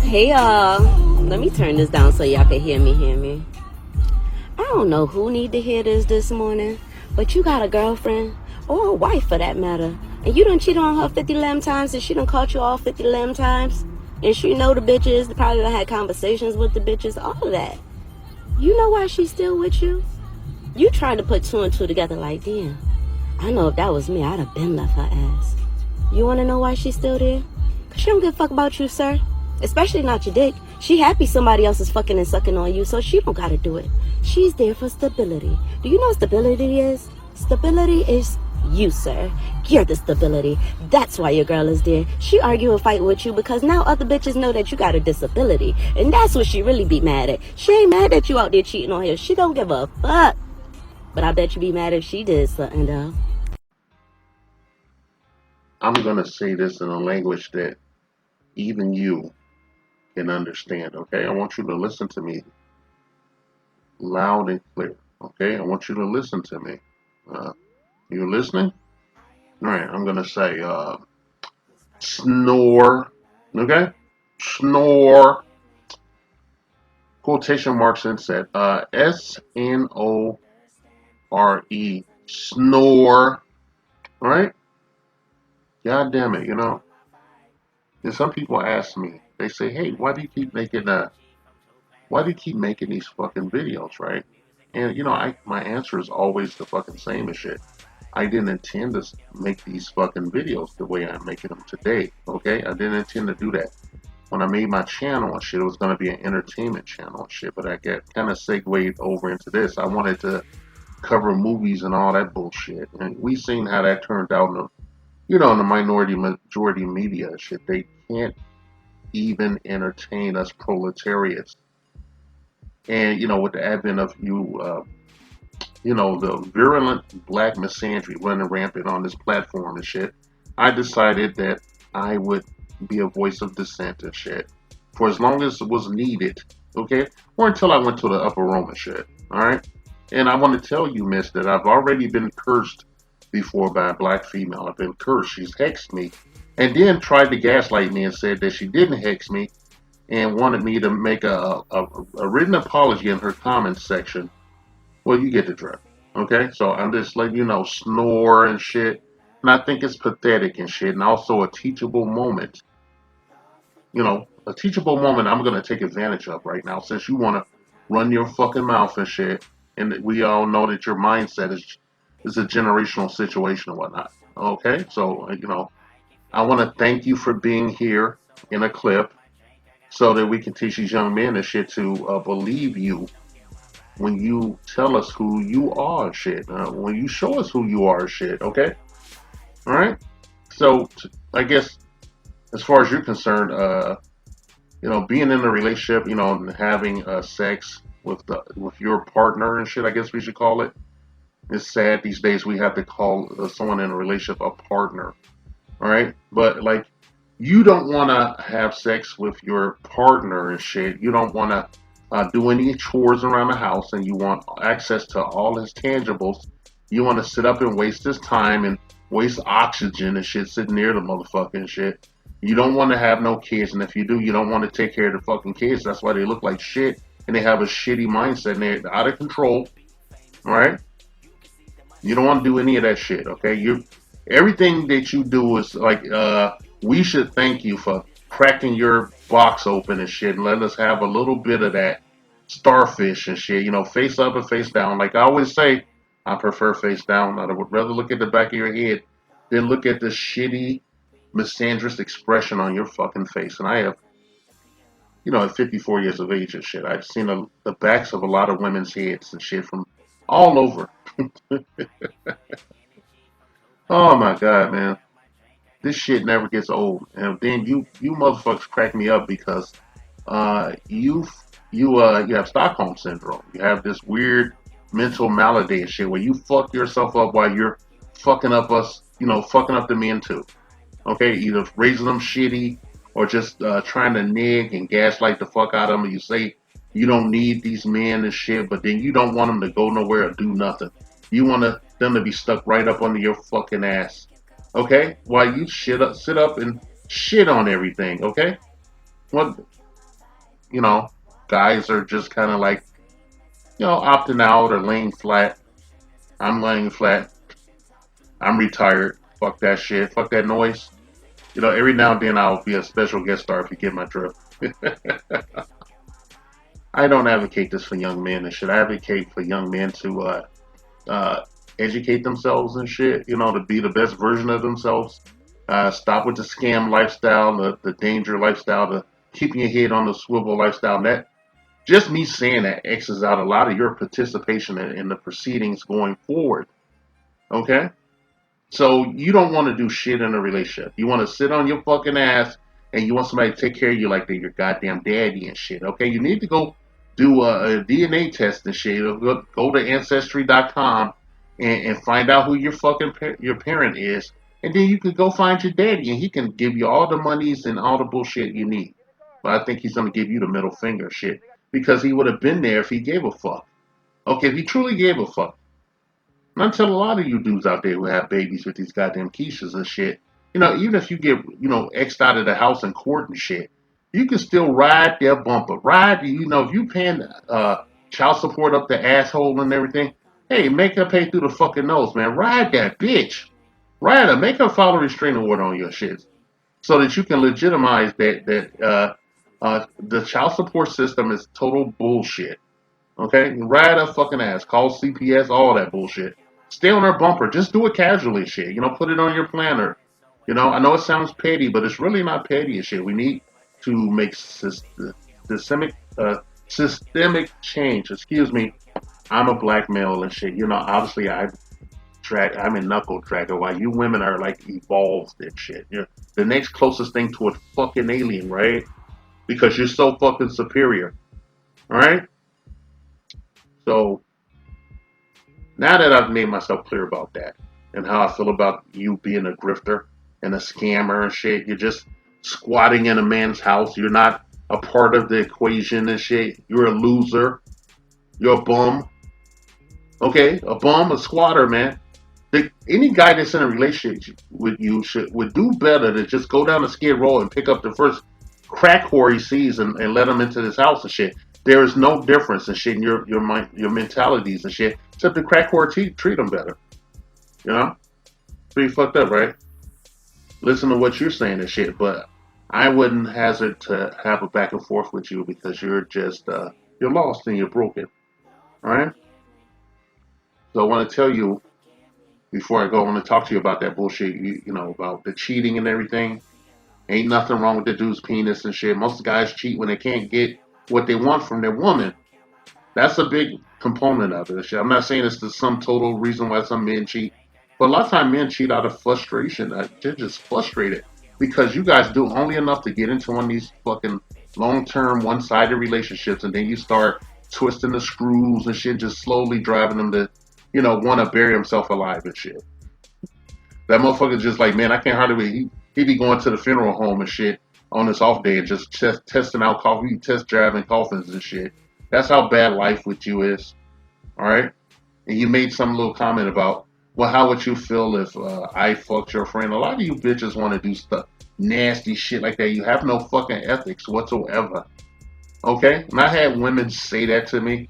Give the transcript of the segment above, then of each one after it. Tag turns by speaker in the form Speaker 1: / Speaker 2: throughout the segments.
Speaker 1: Hey y'all, let me turn this down so y'all can hear me. I don't know who need to hear this morning, but you got a girlfriend, or a wife for that matter, and you done cheated on her 50 lamb times and she done caught you all 50 lamb times, and she know the bitches, probably done had conversations with the bitches, all of that. You know why she's still with you? You trying to put two and two together like, damn, I know if that was me, I'd have been left her ass. You wanna know why she's still there? Cause she don't give a fuck about you, sir. Especially not your dick. She happy somebody else is fucking and sucking on you, so she don't gotta do it. She's there for stability. Do you know what stability is? Stability is you, sir. You're the stability. That's why your girl is there. She argue and fight with you because now other bitches know that you got a disability. And that's what she really be mad at. She ain't mad that you out there cheating on her. She don't give a fuck. But I bet you be mad if she did something, though.
Speaker 2: I'm going to say this in a language that even you can understand, okay? I want you to listen to me loud and clear, okay? I want you to listen to me. Uh, you listening? All right, I'm going to say snore, okay? Snore, quotation marks inset, S-N-O-R-E, snore, all right? God damn it, And some people ask me, they say, hey, why do you keep making these fucking videos, right? And my answer is always the fucking same as shit. I didn't intend to make these fucking videos the way I'm making them today. Okay, I didn't intend to do that. When I made my channel and shit, it was gonna be an entertainment channel and shit. But I got kind of segued over into this. I wanted to cover movies and all that bullshit, and we seen how that turned out. In the minority majority media and shit, they can't even entertain us proletariats. And with the advent of the virulent black misandry running rampant on this platform and shit, I decided that I would be a voice of dissent and shit for as long as it was needed, okay? Or until I went to the upper room and shit, alright? And I want to tell you, miss, that I've already been cursed before by a black female. I've been cursed. She's hexed me and then tried to gaslight me and said that she didn't hex me and wanted me to make a written apology in her comments section. Well, you get the drift. Okay, so I'm just letting you know, snore and shit. And I think it's pathetic and shit, and also a teachable moment. A teachable moment I'm gonna take advantage of right now, since you wanna run your fucking mouth and shit, and we all know that your mindset is a generational situation and whatnot. Okay, so I want to thank you for being here in a clip, so that we can teach these young men and shit to believe you when you tell us who you are, shit. When you show us who you are, shit. Okay, all right. So I guess as far as you're concerned, being in a relationship, and having sex with your partner and shit. I guess we should call it. It's sad these days we have to call someone in a relationship a partner. All right, but like, you don't want to have sex with your partner and shit. You don't want to do any chores around the house, and you want access to all his tangibles. You want to sit up and waste his time and waste oxygen and shit sitting near the motherfucker and shit. You don't want to have no kids, and if you do, you don't want to take care of the fucking kids. That's why they look like shit, and they have a shitty mindset, and they're out of control. All right, you don't want to do any of that shit. Okay, everything that you do is like, we should thank you for cracking your box open and shit and letting us have a little bit of that starfish and shit. Face up and face down. Like I always say, I prefer face down. I would rather look at the back of your head than look at the shitty, misandrous expression on your fucking face. And I have, at 54 years of age and shit, I've seen the backs of a lot of women's heads and shit from all over. Oh my god, man. This shit never gets old. And then you motherfuckers crack me up because you have Stockholm syndrome. You have this weird mental malady and shit where you fuck yourself up while you're fucking up us, fucking up the men too. Okay, either raising them shitty or just trying to nig and gaslight the fuck out of them. You say you don't need these men and shit, but then you don't want them to go nowhere or do nothing. You want them to be stuck right up under your fucking ass. Okay, while you sit up and shit on everything. Okay, what? you know, guys are just kind of like, opting out or laying flat. I'm laying flat. I'm retired. Fuck that shit. Fuck that noise. Every now and then I'll be a special guest star if you get my drift. I don't advocate this for young men and shit. I advocate for young men to uh, educate themselves and shit, to be the best version of themselves. Stop with the scam lifestyle, the danger lifestyle, the keeping your head on the swivel lifestyle. That just me saying that X's out a lot of your participation in the proceedings going forward. Okay? So you don't want to do shit in a relationship. You want to sit on your fucking ass and you want somebody to take care of you like they're your goddamn daddy and shit. Okay? You need to go do a DNA test and shit. Go to ancestry.com and find out who your fucking your parent is. And then you could go find your daddy and he can give you all the monies and all the bullshit you need. But I think he's going to give you the middle finger shit because he would have been there if he gave a fuck. Okay, if he truly gave a fuck. Not until a lot of you dudes out there who have babies with these goddamn quiches and shit. Even if you get, X'd out of the house in court and shit, you can still ride their bumper. If you paying child support up the asshole and everything, hey, make her pay through the fucking nose, man. Ride that bitch. Ride her. Make her follow restraining order on your shit. So that you can legitimize that the child support system is total bullshit. Okay? Ride her fucking ass. Call CPS, all that bullshit. Stay on her bumper. Just do it casually, shit. Put it on your planner. I know it sounds petty, but it's really not petty and shit. We need to make systemic, systemic change. Excuse me. I'm a black male and shit. Obviously I'm in knuckle dragger while you women are like evolved and shit. You're the next closest thing to a fucking alien, right? Because you're so fucking superior. All right? So now that I've made myself clear about that and how I feel about you being a grifter and a scammer and shit, you're just squatting in a man's house. You're not a part of the equation and shit. You're a loser. You're a bum. Okay? A bum, a squatter, man. Any guy that's in a relationship with you would do better to just go down the skid row and pick up the first crack whore he sees and let him into this house and shit. There is no difference in shit in your mind, your mentalities and shit, except the crack whore treat them better. You know, pretty fucked up, right? Listen to what you're saying and shit, but I wouldn't hazard to have a back and forth with you because you're just you're lost and you're broken. All right. So I want to tell you before I go, I want to talk to you about that bullshit. About the cheating and everything. Ain't nothing wrong with the dude's penis and shit. Most guys cheat when they can't get what they want from their woman. That's a big component of it. I'm not saying it's the sum total reason why some men cheat, but a lot of times men cheat out of frustration. They're just frustrated because you guys do only enough to get into one of these fucking long-term, one-sided relationships, and then you start twisting the screws and shit, just slowly driving them to, want to bury himself alive and shit. That motherfucker just like, man, I can't hardly wait. He be going to the funeral home and shit on his off day and just testing out coffee, test driving coffins and shit. That's how bad life with you is. All right. And you made some little comment about, well, how would you feel if I fucked your friend? A lot of you bitches want to do stuff, nasty shit like that. You have no fucking ethics whatsoever. Okay. And I had women say that to me.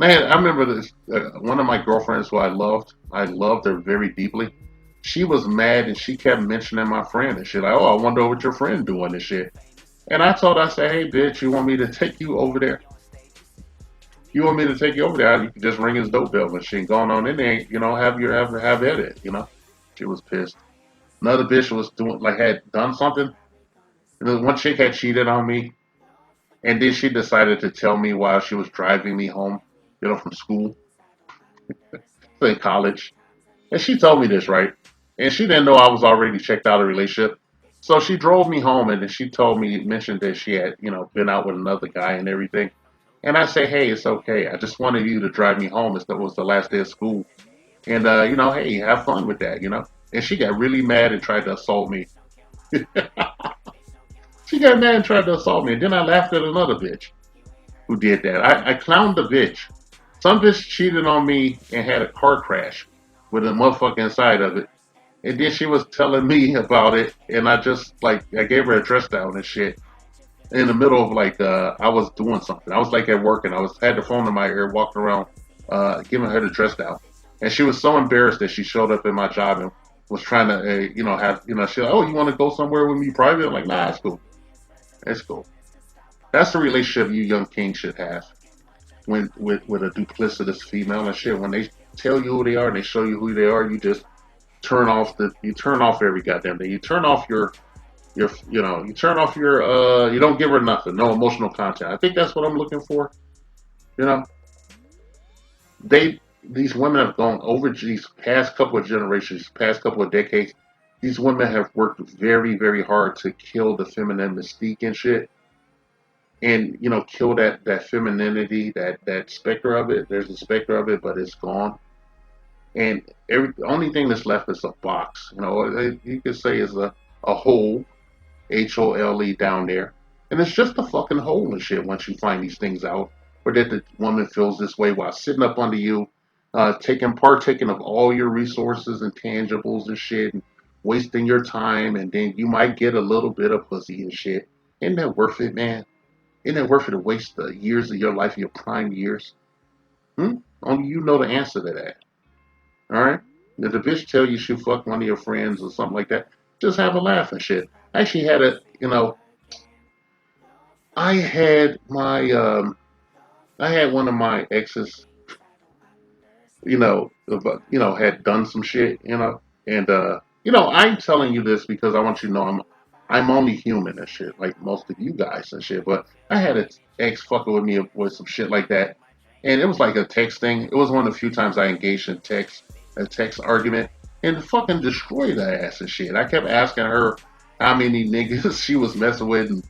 Speaker 2: I remember this. One of my girlfriends who I loved her very deeply. She was mad and she kept mentioning my friend and shit. Like, oh, I wonder what your friend doing and shit. And I told her, I said, hey, bitch, you want me to take you over there? You want me to take you over there? You can just ring his doorbell and shit. Going on in there, have at it. She was pissed. Another bitch was had done something. And then one chick had cheated on me, and then she decided to tell me while she was driving me home, from school, in college. And she told me this, right? And she didn't know I was already checked out of a relationship. So she drove me home and then she mentioned that she had, been out with another guy and everything. And I said, hey, it's okay. I just wanted you to drive me home as it was the last day of school. And, hey, have fun with that. And she got really mad and tried to assault me. She got mad and tried to assault me. And then I laughed at another bitch who did that. I clowned the bitch. Some bitch cheated on me and had a car crash with a motherfucker inside of it. And then she was telling me about it, and I just I gave her a dress down and shit. in the middle of like I was doing something. I was like at work and I was had the phone in my ear, walking around, giving her the dress down, and she was so embarrassed that she showed up in my job and was trying to have she like, oh, you want to go somewhere with me private? I'm like, nah, it's cool, it's cool. That's the relationship you young kings should have when with a duplicitous female and shit. When they tell you who they are and they show you who they are, you just you turn off every goddamn thing. You turn off you turn off your you don't give her nothing, no emotional content. I think that's what I'm looking for. You know, they these women have gone over these past couple of generations, past couple of decades. These women have worked very, very hard to kill the feminine mystique and shit, and kill that femininity, that specter of it. There's a specter of it, but it's gone. And the only thing that's left is a box. You could say is a hole, HOLE down there. And it's just a fucking hole and shit once you find these things out. Or that the woman feels this way while sitting up under you, partaking of all your resources and tangibles and shit, and wasting your time, and then you might get a little bit of pussy and shit. Isn't that worth it, man? Isn't it worth it to waste the years of your life, your prime years? Hmm? Only you know the answer to that. All right? If the bitch tell you she fucked one of your friends or something like that, just have a laugh and shit. I actually had I had I had one of my exes, had done some shit, and I'm telling you this because I want you to know I'm only human and shit, like most of you guys and shit. But I had an ex fucking with me with some shit like that, and it was like a text thing. It was one of the few times I engaged in a text argument, and fucking destroyed her ass and shit. I kept asking her how many niggas she was messing with, and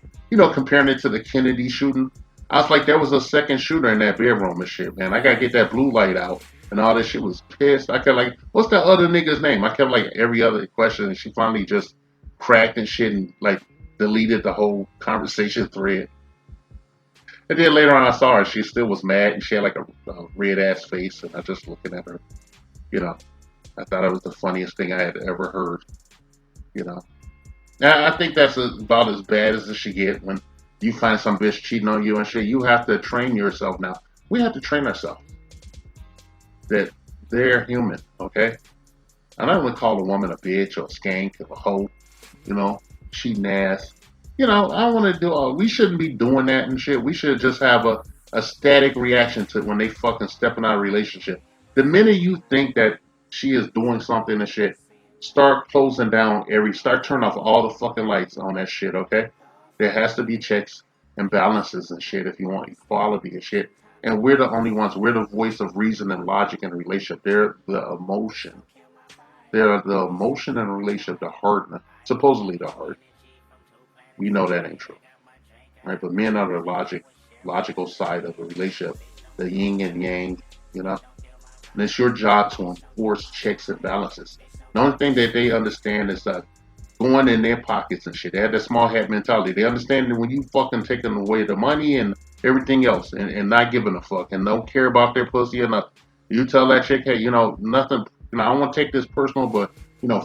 Speaker 2: comparing it to the Kennedy shooting. I was like, there was a second shooter in that bedroom and shit, man. I gotta get that blue light out and all this shit. Was pissed. I kept like, what's that other nigga's name? I kept like every other question, and she finally just cracked and shit and like deleted the whole conversation thread. And then later on, I saw her. She still was mad, and she had like a red ass face. And I just looking at her, you know, I thought it was the funniest thing I had ever heard. You know, now I think that's about as bad as it should get when you find some bitch cheating on you and shit. You have to train yourself now. We have to train ourselves that they're human, okay? I don't want to call a woman a bitch or a skank or a hoe, you know, cheating ass. I want to do all, we shouldn't be doing that and shit. We should just have a static reaction to when they fucking step in our relationship. The minute you think that she is doing something and shit, start closing down start turning off all the fucking lights on that shit, okay? There has to be checks and balances and shit if you want equality and shit. And we're the only ones, we're the voice of reason and logic in a relationship. They're the emotion. They're the emotion in a relationship, the heart, supposedly the heart. We know that ain't true, right? But men are the logical side of the relationship, the yin and yang, you know. And it's your job to enforce checks and balances. The only thing that they understand is going in their pockets and shit. They have that small hat mentality. They understand that when you fucking taking away the money and everything else and not giving a fuck and don't care about their pussy or nothing. You tell that chick, hey, nothing, I don't want to take this personal, but,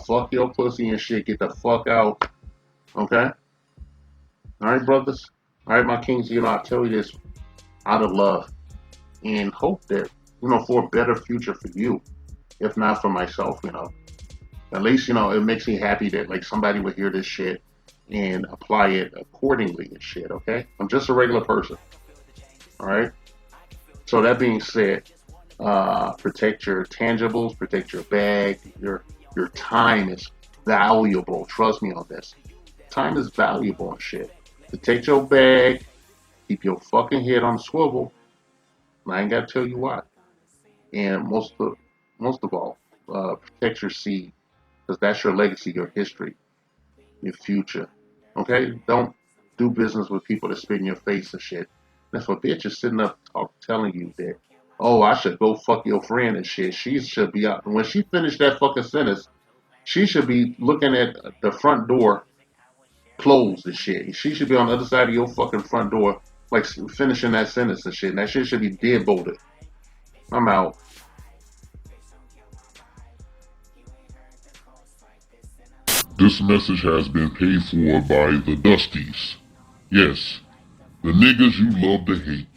Speaker 2: fuck your pussy and shit. Get the fuck out. Okay? All right, brothers. All right, my kings. I tell you this out of love and hope that for a better future for you, if not for myself. At least it makes me happy that like somebody would hear this shit and apply it accordingly and shit. Okay, I'm just a regular person. All right. So that being said, protect your tangibles, protect your bag. Your time is valuable. Trust me on this. Time is valuable and shit. Protect your bag. Keep your fucking head on the swivel. And I ain't gotta tell you why. And most of all, protect your seed because that's your legacy, your history, your future. Okay, don't do business with people that spit in your face and shit. And if a bitch is sitting up telling you that, oh, I should go fuck your friend and shit, she should be out. When she finished that fucking sentence, she should be looking at the front door closed and shit. She should be on the other side of your fucking front door, like finishing that sentence and shit. And that shit should be dead bolted. I'm out.
Speaker 3: This message has been paid for by the Dusties. Yes, The niggas you love to hate.